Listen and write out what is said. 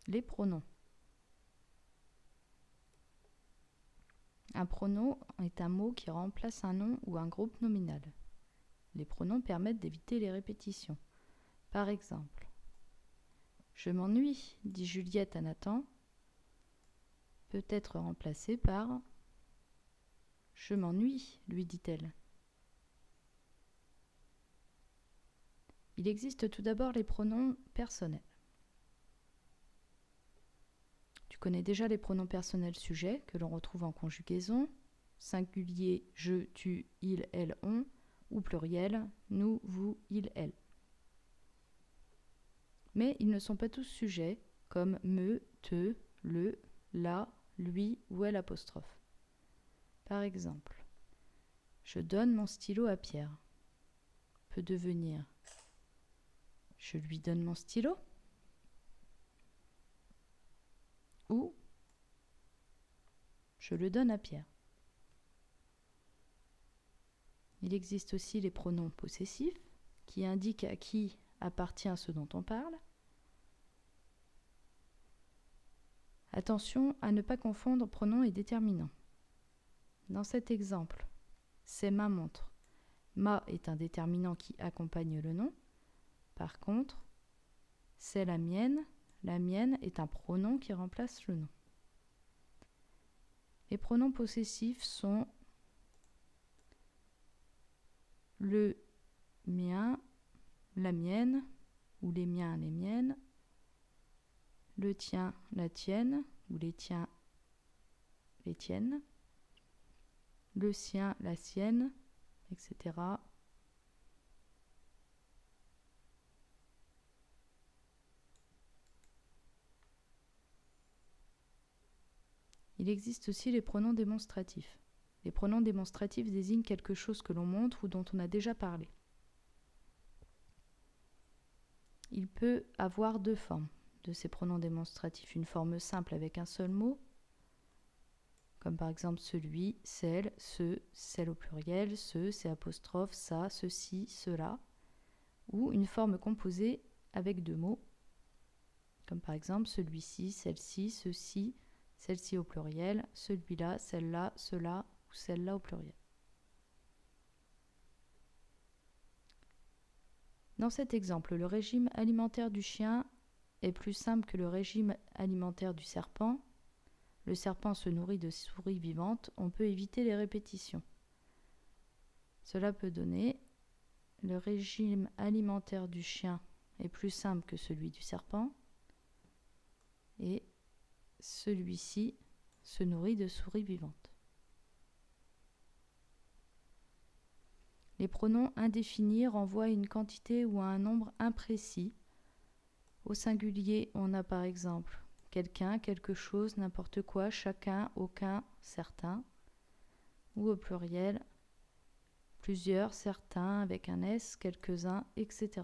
Les pronoms. Un pronom est un mot qui remplace un nom ou un groupe nominal. Les pronoms permettent d'éviter les répétitions. Par exemple, « Je m'ennuie » dit Juliette à Nathan, peut être remplacé par « Je m'ennuie » lui dit-elle. Il existe tout d'abord les pronoms personnels. Tu connais déjà les pronoms personnels sujets que l'on retrouve en conjugaison, singulier je, tu, il, elle, on, ou pluriel nous, vous, il, elle. Mais ils ne sont pas tous sujets, comme me, te, le, la, lui ou elle apostrophe. Par exemple, je donne mon stylo à Pierre peut devenir je lui donne mon stylo ou je le donne à Pierre. Il existe aussi les pronoms possessifs qui indiquent à qui appartient ce dont on parle. Attention à ne pas confondre pronom et déterminant. Dans cet exemple, c'est ma montre. Ma est un déterminant qui accompagne le nom. Par contre, c'est la mienne est un pronom qui remplace le nom. Les pronoms possessifs sont le mien, la mienne, ou les miens, les miennes, le tien, la tienne, ou les tiens, les tiennes, le sien, la sienne, etc. Il existe aussi les pronoms démonstratifs. Les pronoms démonstratifs désignent quelque chose que l'on montre ou dont on a déjà parlé. Il peut avoir deux formes de ces pronoms démonstratifs. Une forme simple avec un seul mot, comme par exemple celui, celle, ce, celle au pluriel, ce, c'est apostrophe, ça, ceci, cela. Ou une forme composée avec deux mots, comme par exemple celui-ci, celle-ci, ceci, celle-ci au pluriel, celui-là, celle-là, cela ou celle-là au pluriel. Dans cet exemple, le régime alimentaire du chien est plus simple que le régime alimentaire du serpent. Le serpent se nourrit de souris vivantes, on peut éviter les répétitions. Cela peut donner le régime alimentaire du chien est plus simple que celui du serpent et celui-ci se nourrit de souris vivantes. Les pronoms indéfinis renvoient à une quantité ou à un nombre imprécis. Au singulier, on a par exemple quelqu'un, quelque chose, n'importe quoi, chacun, aucun, certains. Ou au pluriel, plusieurs, certains, avec un S, quelques-uns, etc.